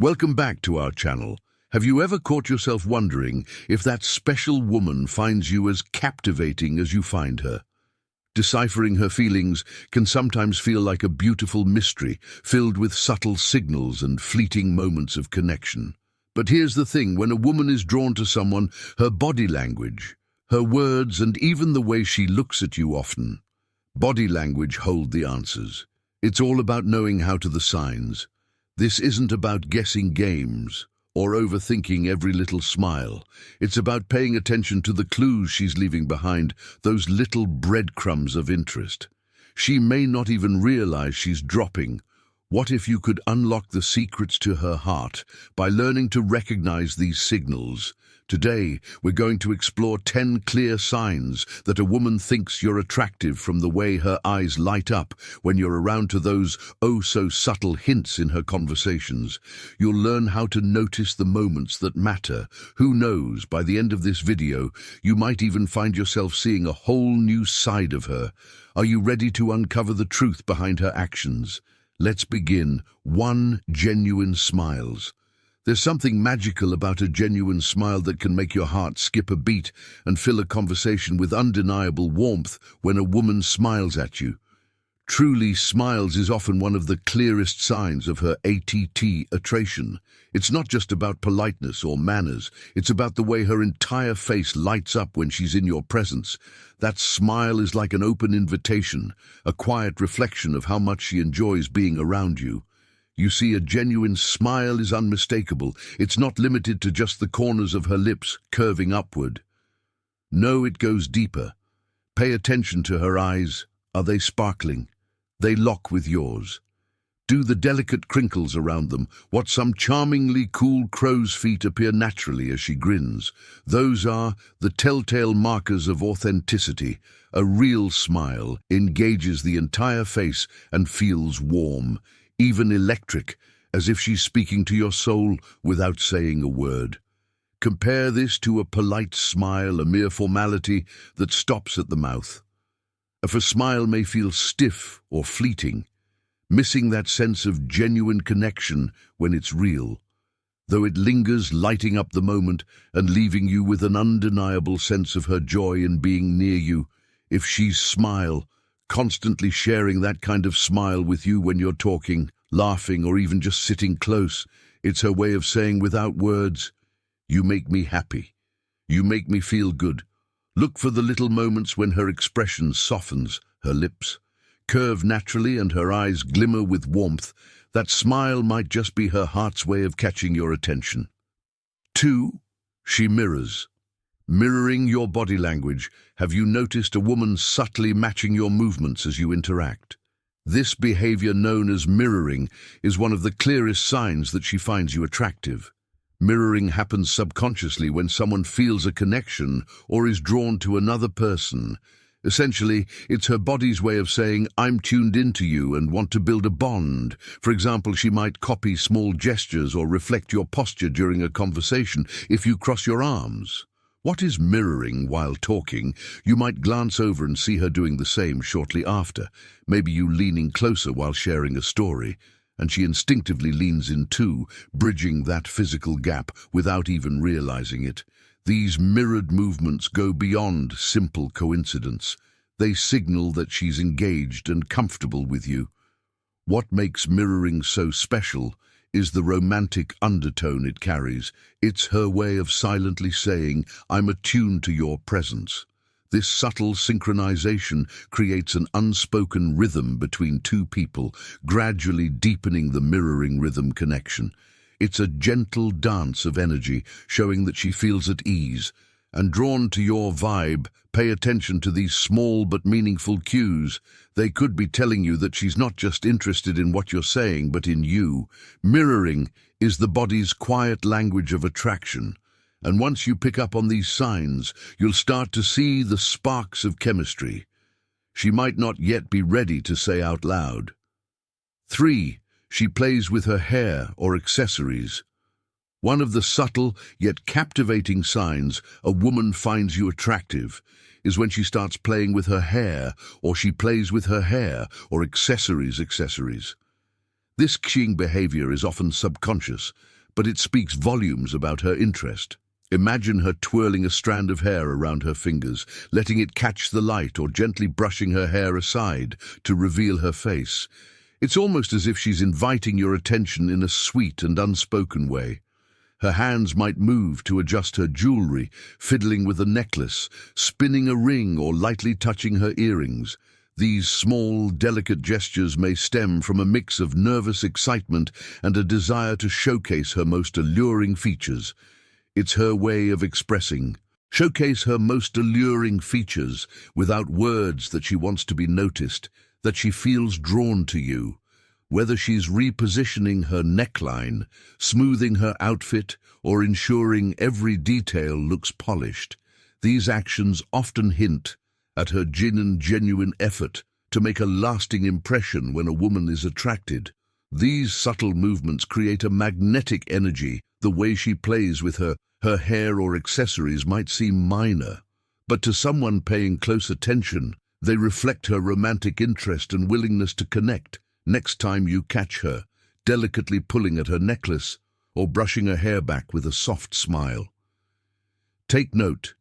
Welcome back to our channel. Have you ever caught yourself wondering if that special woman finds you as captivating as you find her? Deciphering her feelings can sometimes feel like a beautiful mystery, filled with subtle signals and fleeting moments of connection. But here's the thing, when a woman is drawn to someone, her body language, her words, and even the way she looks at you often. Body language hold the answers. It's all about knowing how to the signs. This isn't about guessing games or overthinking every little smile. It's about paying attention to the clues she's leaving behind, those little breadcrumbs of interest. She may not even realize she's dropping. What if you could unlock the secrets to her heart by learning to recognize these signals? Today, we're going to explore 10 clear signs that a woman thinks you're attractive, from the way her eyes light up when you're around to those oh-so-subtle hints in her conversations. You'll learn how to notice the moments that matter. Who knows, by the end of this video, you might even find yourself seeing a whole new side of her. Are you ready to uncover the truth behind her actions? Let's begin. 1. Genuine smiles. There's something magical about a genuine smile that can make your heart skip a beat and fill a conversation with undeniable warmth when a woman smiles at you. Truly, smiles is often one of the clearest signs of her attraction. It's not just about politeness or manners, it's about the way her entire face lights up when she's in your presence. That smile is like an open invitation, a quiet reflection of how much she enjoys being around you. You see, a genuine smile is unmistakable. It's not limited to just the corners of her lips curving upward. No, it goes deeper. Pay attention to her eyes. Are they sparkling? They lock with yours. Do the delicate crinkles around them, watch some charmingly cool crow's feet appear naturally as she grins. Those are the telltale markers of authenticity. A real smile engages the entire face and feels warm, even electric, as if she's speaking to your soul without saying a word. Compare this to a polite smile, a mere formality that stops at the mouth. If a smile may feel stiff or fleeting, missing that sense of genuine connection when it's real, though it lingers, lighting up the moment and leaving you with an undeniable sense of her joy in being near you. If she's smile, constantly sharing that kind of smile with you when you're talking, laughing, or even just sitting close, it's her way of saying without words, "You make me happy. You make me feel good." Look for the little moments when her expression softens, her lips curve naturally, and her eyes glimmer with warmth. That smile might just be her heart's way of catching your attention. 2. She mirrors. Mirroring your body language. Have you noticed a woman subtly matching your movements as you interact? This behavior, known as mirroring, is one of the clearest signs that she finds you attractive. Mirroring happens subconsciously when someone feels a connection or is drawn to another person. Essentially, it's her body's way of saying, "I'm tuned into you and want to build a bond." For example, she might copy small gestures or reflect your posture during a conversation. If you cross your arms, what is mirroring while talking? You might glance over and see her doing the same shortly after. Maybe you leaning closer while sharing a story, and she instinctively leans in too, bridging that physical gap without even realizing it. These mirrored movements go beyond simple coincidence. They signal that she's engaged and comfortable with you. What makes mirroring so special is the romantic undertone it carries. It's her way of silently saying, "I'm attuned to your presence." This subtle synchronization creates an unspoken rhythm between two people, gradually deepening the mirroring rhythm connection. It's a gentle dance of energy, showing that she feels at ease and drawn to your vibe. Pay attention to these small but meaningful cues. They could be telling you that she's not just interested in what you're saying, but in you. Mirroring is the body's quiet language of attraction. And once you pick up on these signs, you'll start to see the sparks of chemistry she might not yet be ready to say out loud. 3. She plays with her hair or accessories. One of the subtle yet captivating signs a woman finds you attractive is when she starts playing with her hair, or she plays with her hair or accessories. This keying behavior is often subconscious, but it speaks volumes about her interest. Imagine her twirling a strand of hair around her fingers, letting it catch the light, or gently brushing her hair aside to reveal her face. It's almost as if she's inviting your attention in a sweet and unspoken way. Her hands might move to adjust her jewelry, fiddling with a necklace, spinning a ring, or lightly touching her earrings. These small, delicate gestures may stem from a mix of nervous excitement and a desire to showcase her most alluring features. It's her way of showcase her most alluring features without words, that she wants to be noticed, that she feels drawn to you. Whether she's repositioning her neckline, smoothing her outfit, or ensuring every detail looks polished, these actions often hint at her genuine effort to make a lasting impression when a woman is attracted. These subtle movements create a magnetic energy. The way she plays with her hair or accessories might seem minor, but to someone paying close attention, they reflect her romantic interest and willingness to connect. Next time you catch her, delicately pulling at her necklace or brushing her hair back with a soft smile, take note.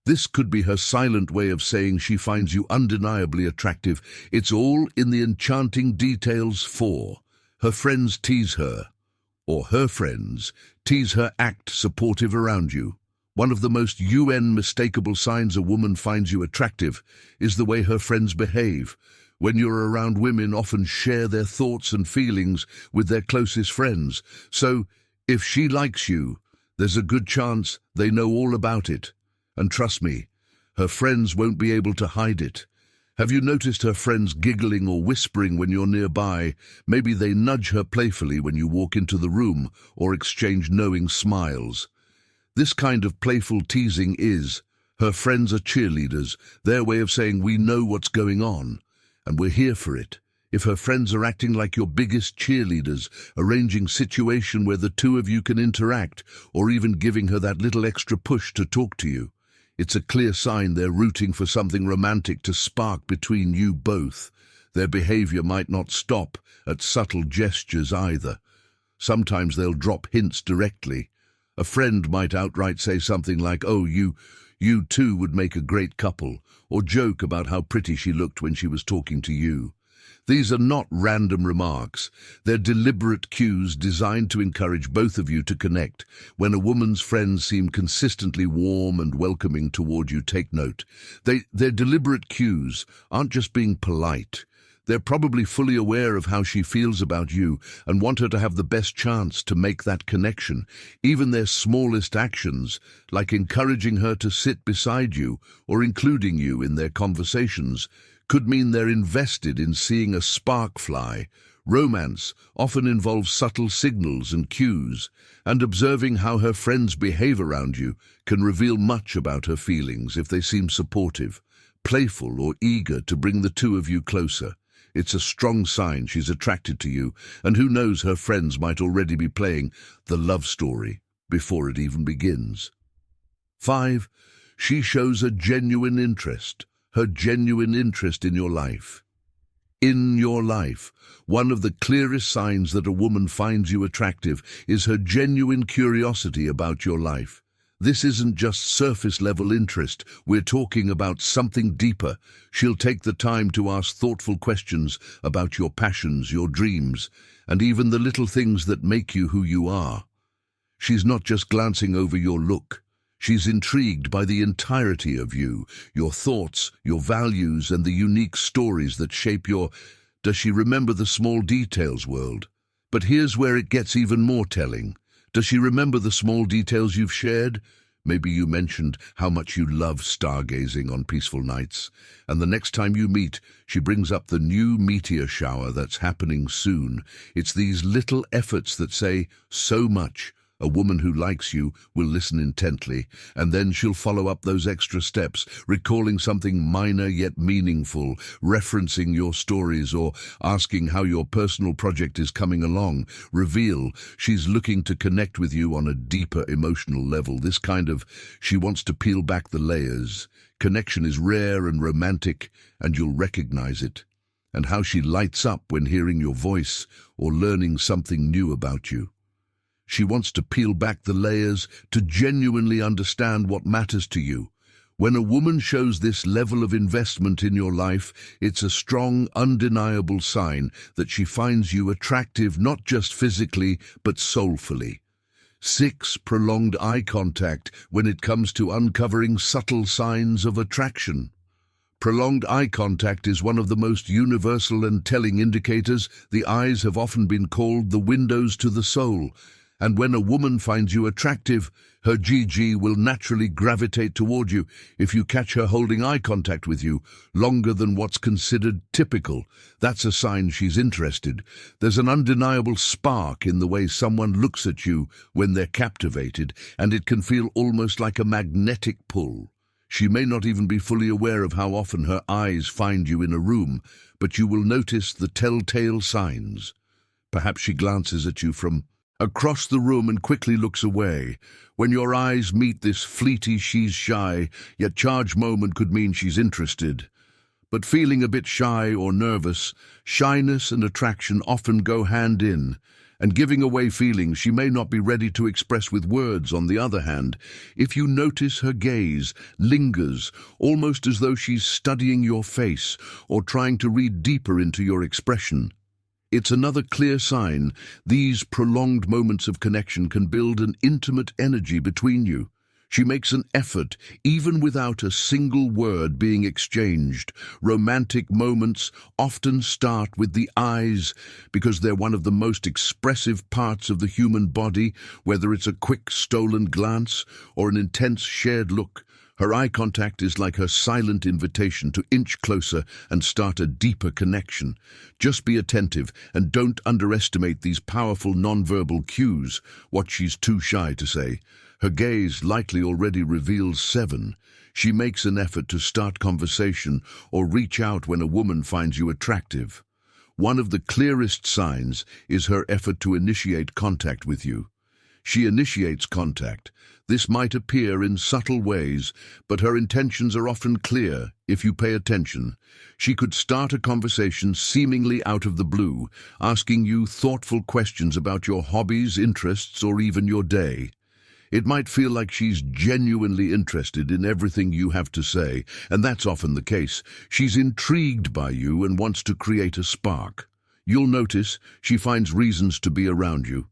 This could be her silent way of saying she finds you undeniably attractive. It's all in the enchanting details. 4. Her friends tease her, or her friends tease her. Act supportive around you. One of the most unmistakable signs a woman finds you attractive is the way her friends behave. When you're around, women often share their thoughts and feelings with their closest friends. So, if she likes you, there's a good chance they know all about it. And trust me, her friends won't be able to hide it. Have you noticed her friends giggling or whispering when you're nearby? Maybe they nudge her playfully when you walk into the room, or exchange knowing smiles. This kind of playful teasing is her friends are cheerleaders, their way of saying we know what's going on, and we're here for it. If her friends are acting like your biggest cheerleaders, arranging situation where the two of you can interact, or even giving her that little extra push to talk to you, it's a clear sign they're rooting for something romantic to spark between you both. Their behavior might not stop at subtle gestures either. Sometimes they'll drop hints directly. A friend might outright say something like, "Oh, you two would make a great couple," or joke about how pretty she looked when she was talking to you. These are not random remarks. They're deliberate cues designed to encourage both of you to connect. When a woman's friends seem consistently warm and welcoming toward you, take note. Their deliberate cues aren't just being polite. They're probably fully aware of how she feels about you and want her to have the best chance to make that connection. Even their smallest actions, like encouraging her to sit beside you or including you in their conversations, could mean they're invested in seeing a spark fly. Romance often involves subtle signals and cues, and observing how her friends behave around you can reveal much about her feelings. If they seem supportive, playful, or eager to bring the two of you closer, it's a strong sign she's attracted to you, and who knows, her friends might already be playing the love story before it even begins. 5. She shows a genuine interest. Her genuine interest in your life. In your life, one of the clearest signs that a woman finds you attractive is her genuine curiosity about your life. This isn't just surface-level interest. We're talking about something deeper. She'll take the time to ask thoughtful questions about your passions, your dreams, and even the little things that make you who you are. She's not just glancing over your look. She's intrigued by the entirety of you, your thoughts, your values, and the unique stories that shape your... Does she remember the small details, world? But here's where it gets even more telling. Does she remember the small details you've shared? Maybe you mentioned how much you love stargazing on peaceful nights, and the next time you meet, she brings up the new meteor shower that's happening soon. It's these little efforts that say so much. A woman who likes you will listen intently, and then she'll follow up those extra steps, recalling something minor yet meaningful, referencing your stories, or asking how your personal project is coming along. Reveal she's looking to connect with you on a deeper emotional level. This kind of she wants to peel back the layers. Connection is rare and romantic, and you'll recognize it. and how she lights up when hearing your voice or learning something new about you. She wants to peel back the layers to genuinely understand what matters to you. When a woman shows this level of investment in your life, it's a strong, undeniable sign that she finds you attractive not just physically, but soulfully. 6. Prolonged eye contact when it comes to uncovering subtle signs of attraction. Prolonged eye contact is one of the most universal and telling indicators. The eyes have often been called the windows to the soul, and when a woman finds you attractive, her GG will naturally gravitate toward you. If you catch her holding eye contact with you longer than what's considered typical, that's a sign she's interested. There's an undeniable spark in the way someone looks at you when they're captivated, and it can feel almost like a magnetic pull. She may not even be fully aware of how often her eyes find you in a room, but you will notice the telltale signs. Perhaps she glances at you from across the room and quickly looks away. When your eyes meet, this fleety she's shy, yet charged moment could mean she's interested. But feeling a bit shy or nervous, shyness and attraction often go hand in, and giving away feelings she may not be ready to express with words. On the other hand, if you notice her gaze lingers, almost as though she's studying your face or trying to read deeper into your expression, it's another clear sign. These prolonged moments of connection can build an intimate energy between you. She makes an effort, even without a single word being exchanged. Romantic moments often start with the eyes because they're one of the most expressive parts of the human body, whether it's a quick stolen glance or an intense shared look. Her eye contact is like her silent invitation to inch closer and start a deeper connection. Just be attentive and don't underestimate these powerful nonverbal cues, what she's too shy to say. Her gaze likely already reveals 7. She makes an effort to start conversation or reach out when a woman finds you attractive. One of the clearest signs is her effort to initiate contact with you. She initiates contact. This might appear in subtle ways, but her intentions are often clear if you pay attention. She could start a conversation seemingly out of the blue, asking you thoughtful questions about your hobbies, interests, or even your day. It might feel like she's genuinely interested in everything you have to say, and that's often the case. She's intrigued by you and wants to create a spark. You'll notice she finds reasons to be around you.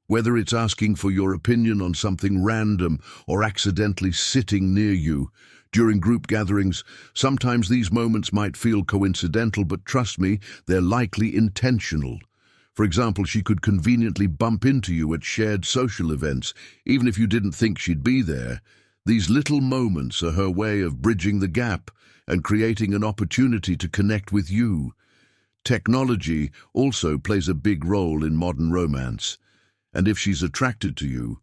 Whether it's asking for your opinion on something random or accidentally sitting near you. During group gatherings, sometimes these moments might feel coincidental, but trust me, they're likely intentional. For example, she could conveniently bump into you at shared social events, even if you didn't think she'd be there. These little moments are her way of bridging the gap and creating an opportunity to connect with you. Technology also plays a big role in modern romance. And if she's attracted to you,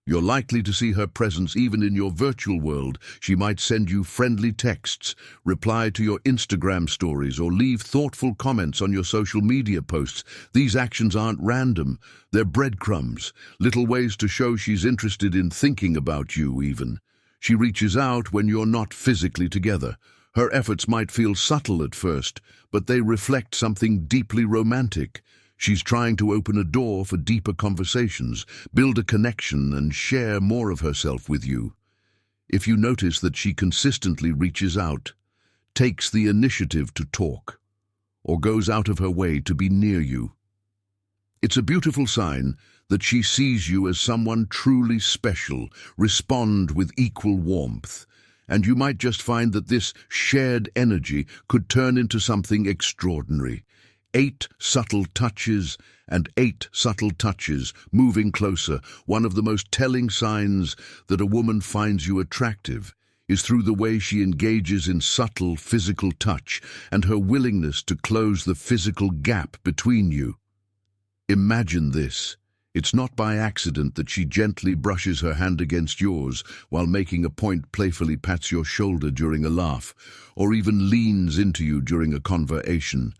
you're likely to see her presence even in your virtual world. She might send you friendly texts, reply to your Instagram stories, or leave thoughtful comments on your social media posts. These actions aren't random. They're breadcrumbs, little ways to show she's interested in thinking about you even. She reaches out when you're not physically together. Her efforts might feel subtle at first, but they reflect something deeply romantic. She's trying to open a door for deeper conversations, build a connection, and share more of herself with you. If you notice that she consistently reaches out, takes the initiative to talk, or goes out of her way to be near you, it's a beautiful sign that she sees you as someone truly special. Respond with equal warmth, and you might just find that this shared energy could turn into something extraordinary. 8 subtle touches and 8 subtle touches, moving closer. One of the most telling signs that a woman finds you attractive is through the way she engages in subtle physical touch and her willingness to close the physical gap between you. Imagine this. It's not by accident that she gently brushes her hand against yours while making a point, playfully pats your shoulder during a laugh, or even leans into you during a conversation.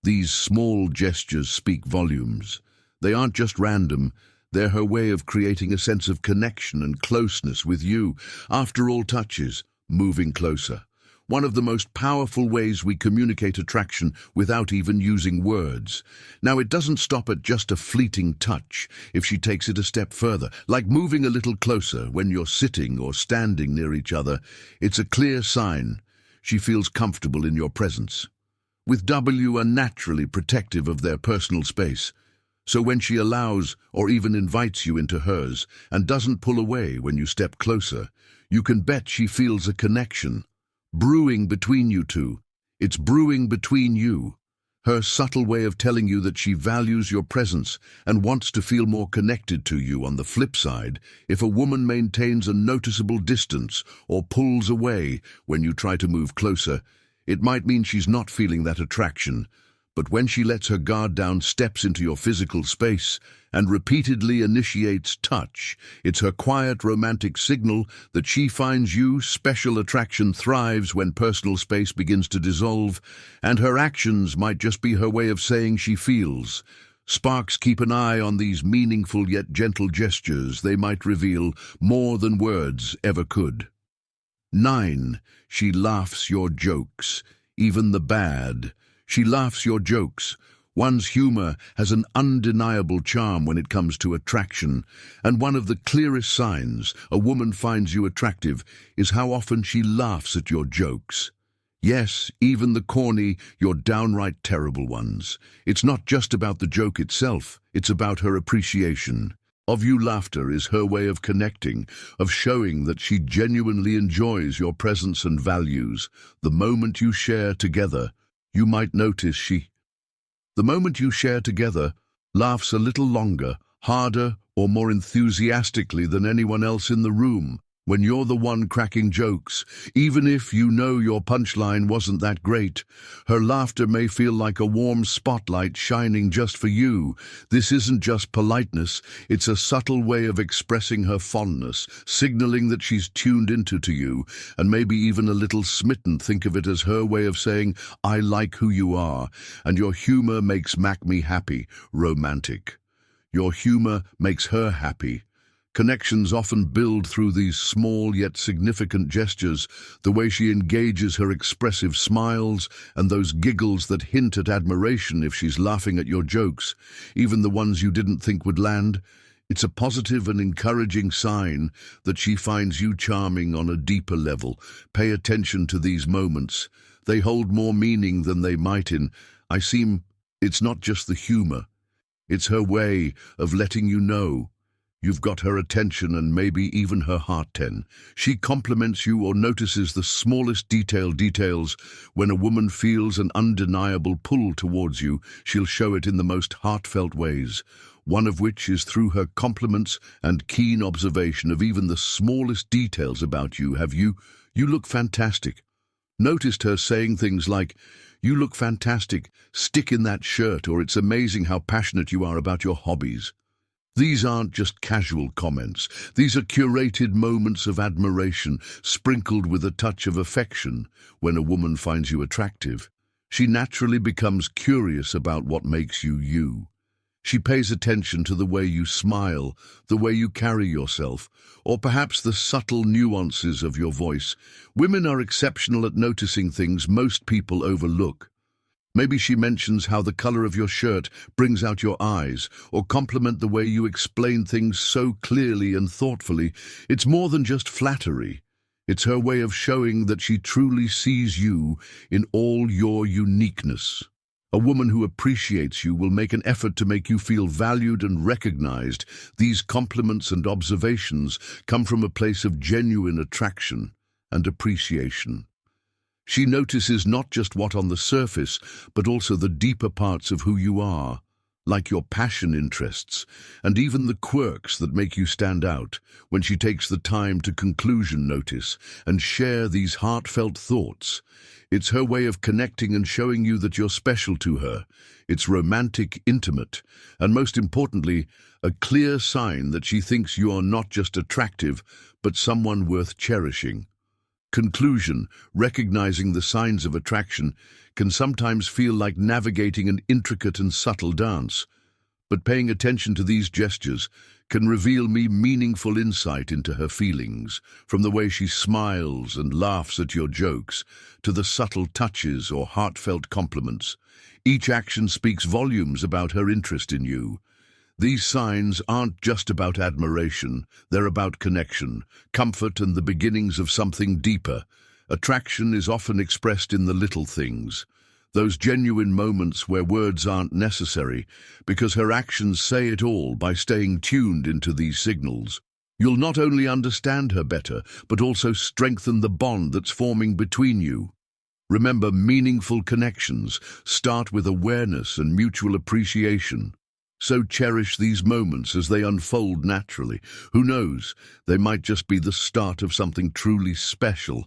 These small gestures speak volumes. They aren't just random. They're her way of creating a sense of connection and closeness with you. After all touches, moving closer. one of the most powerful ways we communicate attraction without even using words. Now, it doesn't stop at just a fleeting touch if she takes it a step further, like moving a little closer when you're sitting or standing near each other. It's a clear sign she feels comfortable in your presence. With W are naturally protective of their personal space, so when she allows or even invites you into hers and doesn't pull away when you step closer, you can bet she feels a connection brewing between you two. It's brewing between you. Her subtle way of telling you that she values your presence and wants to feel more connected to you. On the flip side, if a woman maintains a noticeable distance or pulls away when you try to move closer, it might mean she's not feeling that attraction. But when she lets her guard down, steps into your physical space, and repeatedly initiates touch, it's her quiet, romantic signal that she finds you special. Attraction thrives when personal space begins to dissolve, and her actions might just be her way of saying she feels. Sparks, keep an eye on these meaningful yet gentle gestures. They might reveal more than words ever could. 9. She laughs your jokes, even the bad. She laughs your jokes. One's humor has an undeniable charm when it comes to attraction, and one of the clearest signs a woman finds you attractive is how often she laughs at your jokes. Yes, even the corny, your downright terrible ones. It's not just about the joke itself, it's about her appreciation of you. Laughter is her way of connecting, of showing that she genuinely enjoys your presence and values. The moment you share together, you might notice the moment you share together, laughs a little longer, harder, or more enthusiastically than anyone else in the room. When you're the one cracking jokes, even if you know your punchline wasn't that great, her laughter may feel like a warm spotlight shining just for you. This isn't just politeness, it's a subtle way of expressing her fondness, signaling that she's tuned into you, and maybe even a little smitten. Think of it as her way of saying, I like who you are, and your humor makes me happy. Romantic. Your humor makes her happy. Connections often build through these small yet significant gestures, the way she engages, her expressive smiles, and those giggles that hint at admiration. If she's laughing at your jokes, even the ones you didn't think would land, it's a positive and encouraging sign that she finds you charming on a deeper level. Pay attention to these moments. They hold more meaning than they might in. It's not just the humor. It's her way of letting you know you've got her attention and maybe even her heart. 10. She compliments you or notices the smallest details. When a woman feels an undeniable pull towards you, she'll show it in the most heartfelt ways, one of which is through her compliments and keen observation of even the smallest details about you. You look fantastic. Noticed her saying things like, you look fantastic, stick in that shirt, or it's amazing how passionate you are about your hobbies. These aren't just casual comments. These are curated moments of admiration, sprinkled with a touch of affection. When a woman finds you attractive, she naturally becomes curious about what makes you you. She pays attention to the way you smile, the way you carry yourself, or perhaps the subtle nuances of your voice. Women are exceptional at noticing things most people overlook. Maybe she mentions how the color of your shirt brings out your eyes, or compliment the way you explain things so clearly and thoughtfully. It's more than just flattery. It's her way of showing that she truly sees you in all your uniqueness. A woman who appreciates you will make an effort to make you feel valued and recognized. These compliments and observations come from a place of genuine attraction and appreciation. She notices not just what on the surface, but also the deeper parts of who you are, like your passion, interests, and even the quirks that make you stand out. When she takes the time to notice and share these heartfelt thoughts, it's her way of connecting and showing you that you're special to her. It's romantic, intimate, and most importantly, a clear sign that she thinks you are not just attractive, but someone worth cherishing. Conclusion: recognizing the signs of attraction can sometimes feel like navigating an intricate and subtle dance, But paying attention to these gestures can reveal me meaningful insight into her feelings, from the way she smiles and laughs at your jokes, to the subtle touches or heartfelt compliments. Each action speaks volumes about her interest in you. These signs aren't just about admiration, they're about connection, comfort, and the beginnings of something deeper. Attraction is often expressed in the little things, those genuine moments where words aren't necessary, because her actions say it all by staying tuned into these signals. You'll not only understand her better, but also strengthen the bond that's forming between you. Remember, meaningful connections start with awareness and mutual appreciation. So cherish these moments as they unfold naturally. Who knows, they might just be the start of something truly special.